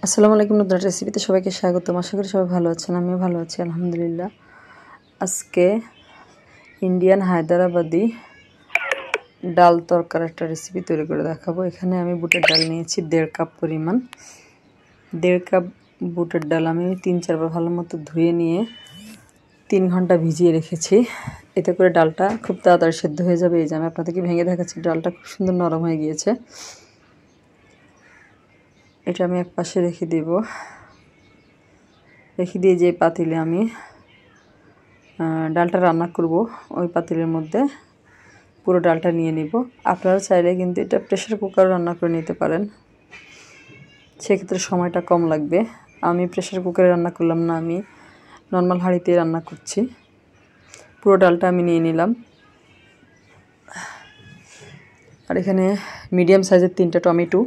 আসসালামু আলাইকুম। নতুন রেসিপিতে সবাইকে স্বাগতম। আশা করি সবাই ভালো আছেন, আমিও ভালো আছি আলহামদুলিল্লাহ। আজকে ইন্ডিয়ান হায়দ্রাবাদি ডাল তরকার একটা রেসিপি তৈরি করে দেখাবো। এখানে আমি বুটের ডাল নিয়েছি 1.5 কাপ পরিমাণ। 1.5 কাপ বুটের ডাল আমি 3-4 বার ভালো মতো ধুয়ে নিয়ে 3 ঘন্টা ভিজিয়ে রেখেছি। এতে করে ডালটা খুব তাড়াতাড়ি সেদ্ধ হয়ে যাবে। এই যে আমি আপনাদেরকে ভেঙে দেখাচ্ছি, ডালটা খুব সুন্দর নরম হয়ে গিয়েছে। এটা আমি এক পাশে রেখে দিব। রেখে দিয়ে যে পাতিলে আমি ডালটা রান্না করব, ওই পাতিলের মধ্যে পুরো ডালটা নিয়ে নিব। আপনারা চাইলে কিন্তু এটা প্রেসার কুকারে রান্না করে নিতে পারেন, সেক্ষেত্রে সময়টা কম লাগবে। আমি প্রেসার কুকারে রান্না করলাম না, আমি নর্মাল হাঁড়িতে রান্না করছি। পুরো ডালটা আমি নিয়ে নিলাম। আর এখানে মিডিয়াম সাইজের 3টা টমেটো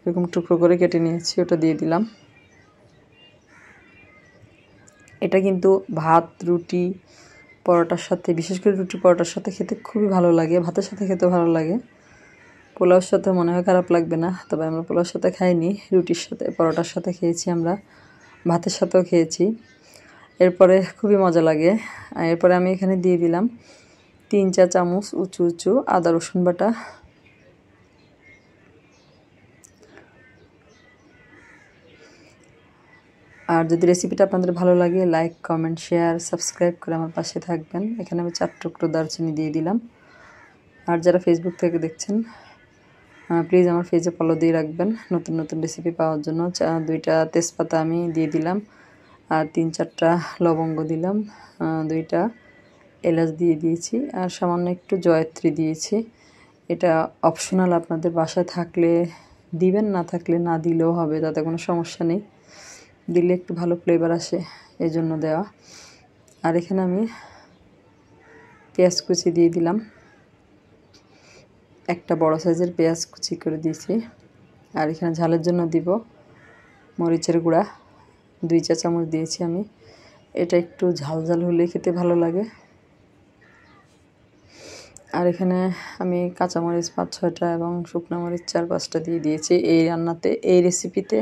এরকম টুকরো করে কেটে নিয়েছি, ওটা দিয়ে দিলাম। এটা কিন্তু ভাত, রুটি, পরোটার সাথে, বিশেষ করে রুটি পরোটার সাথে খেতে খুবই ভালো লাগে, ভাতের সাথে খেতে ভালো লাগে। পোলাওর সাথে মনে হয় খারাপ লাগবে না, তবে আমরা পোলাওর সাথে খাইনি, রুটির সাথে পরোটার সাথে খেয়েছি, আমরা ভাতের সাথেও খেয়েছি। এরপরে খুবই মজা লাগে। এরপরে আমি এখানে দিয়ে দিলাম 3-4 চামচ উঁচু উঁচু আদা রসুন বাটা। আর যদি রেসিপিটা আপনাদের ভালো লাগে, লাইক, কমেন্ট, শেয়ার, সাবস্ক্রাইব করে আমার পাশে থাকবেন। এখানে আমি 4 টুকরো দারচিনি দিয়ে দিলাম। আর যারা ফেসবুক থেকে দেখছেন, প্লিজ আমার পেজে ফলো দিয়ে রাখবেন নতুন নতুন রেসিপি পাওয়ার জন্য। 2টা তেজপাতা আমি দিয়ে দিলাম, আর 3-4টা লবঙ্গ দিলাম, 2টা এলাচ দিয়ে দিয়েছি, আর সামান্য একটু জয়ত্রী দিয়েছি। এটা অপশনাল, আপনাদের বাসায় থাকলে দিবেন, না থাকলে না দিলেও হবে, তাতে কোনো সমস্যা নেই। দিলে একটু ভালো ফ্লেভার আসে, এই জন্য দেওয়া। আর এখানে আমি পেঁয়াজ কুচি দিয়ে দিলাম, একটা বড় সাইজের পেঁয়াজ কুচি করে দিয়েছি। আর এখানে ঝালের জন্য দিব মরিচের গুঁড়া 2 চা চামচ দিয়েছি আমি। এটা একটু ঝাল ঝাল হলে খেতে ভালো লাগে। আর এখানে আমি কাঁচামরিচ 5-6টা এবং শুকনো মরিচ 4-5টা দিয়ে দিয়েছি। এই রান্নাতে, এই রেসিপিতে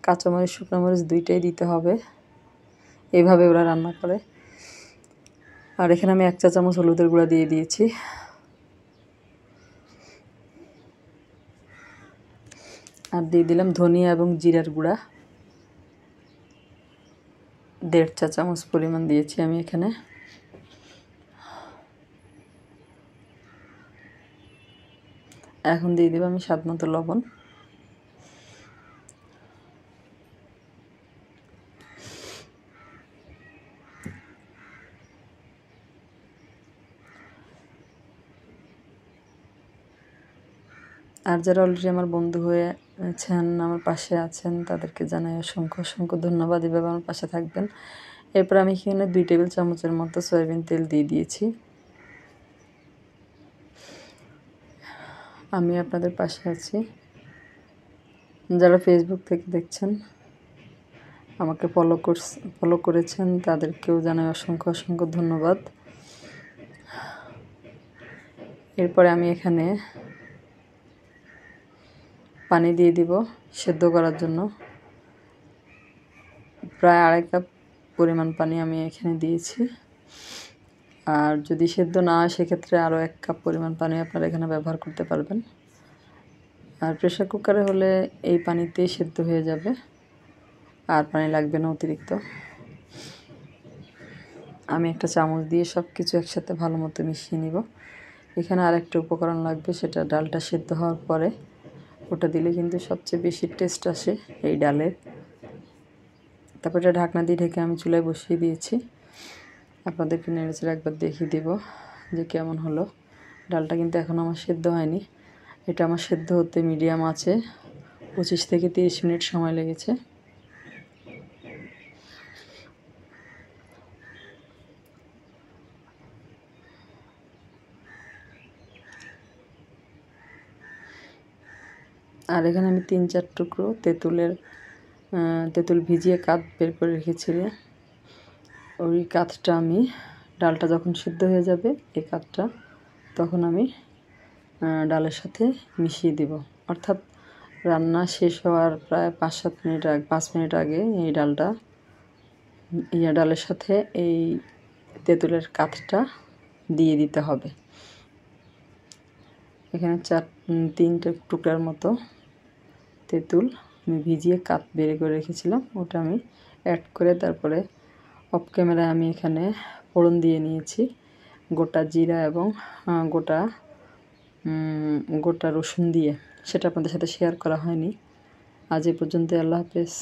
কাঁচামরিচ শুকনো মরিচ 2টাই দিতে হবে, এইভাবে ওরা রান্না করে। আর এখানে আমি 1 চা চামচ হলুদের গুঁড়া দিয়ে দিয়েছি। আর দিয়ে দিলাম ধনিয়া এবং জিরার গুঁড়া 1.5 চা চামচ পরিমাণ দিয়েছি আমি এখানে। এখন দিয়ে দেব আমি স্বাদ মতো লবণ। আর যারা অলরেডি আমার বন্ধু হয়ে আছেন, আমার পাশে আছেন, তাদেরকে জানাই অসংখ্য অসংখ্য ধন্যবাদ। এভাবে আমার পাশে থাকবেন। এরপর আমি এখানে 2 টেবিল চামচের মতো সয়াবিন তেল দিয়ে দিয়েছি। আমি আপনাদের পাশে আছি। যারা ফেসবুক থেকে দেখছেন, আমাকে ফলো করেছেন, তাদেরকেও জানাই অসংখ্য অসংখ্য ধন্যবাদ। এরপরে আমি এখানে পানি দিয়ে দিব সেদ্ধ করার জন্য। প্রায় 2.5 কাপ পরিমাণ পানি আমি এখানে দিয়েছি। আর যদি সেদ্ধ না হয়, সেক্ষেত্রে আরও 1 কাপ পরিমাণ পানি আপনারা এখানে ব্যবহার করতে পারবেন। আর প্রেসার কুকারে হলে এই পানিতেই সেদ্ধ হয়ে যাবে, আর পানি লাগবে না অতিরিক্ত। আমি একটা চামচ দিয়ে সব কিছু একসাথে ভালো মতো মিশিয়ে নিব। এখানে আরেকটা উপকরণ লাগবে, সেটা ডালটা সেদ্ধ হওয়ার পরে ওটা দিলে কিন্তু সবচেয়ে বেশি টেস্ট আসে এই ডালের। তারপর এটা ঢাকনা দিয়ে ঢেকে আমি চুলায় বসিয়ে দিয়েছি। আপনাদেরকে নেড়েচেড়ে একবার দেখিয়ে দেব যে কেমন হলো। ডালটা কিন্তু এখন আমার সেদ্ধ হয়নি, এটা আমার সেদ্ধ হতে মিডিয়াম আছে 25 থেকে 30 মিনিট সময় লেগেছে। আর এখানে আমি 3-4 টুকরো তেঁতুল ভিজিয়ে কাঠ বের করে রেখেছিল, ওই কাঠটা আমি, ডালটা যখন সিদ্ধ হয়ে যাবে এই কাঠটা, তখন আমি ডালের সাথে মিশিয়ে দেব। অর্থাৎ রান্না শেষ হওয়ার প্রায় 5 মিনিট আগে এই ডালের সাথে এই তেঁতুলের কাঠটা দিয়ে দিতে হবে। এখানে 3টে টুকরার মতো তেঁতুল আমি ভিজিয়ে কাঠ বের করে রেখেছিলাম, ওটা আমি অ্যাড করে তারপরে অফ ক্যামেরায় আমি এখানে ফোড়ন দিয়ে নিয়েছি গোটা জিরা এবং গোটা রসুন দিয়ে। সেটা আপনাদের সাথে শেয়ার করা হয়নি। আজ এ পর্যন্ত। আল্লাহ হাফেজ।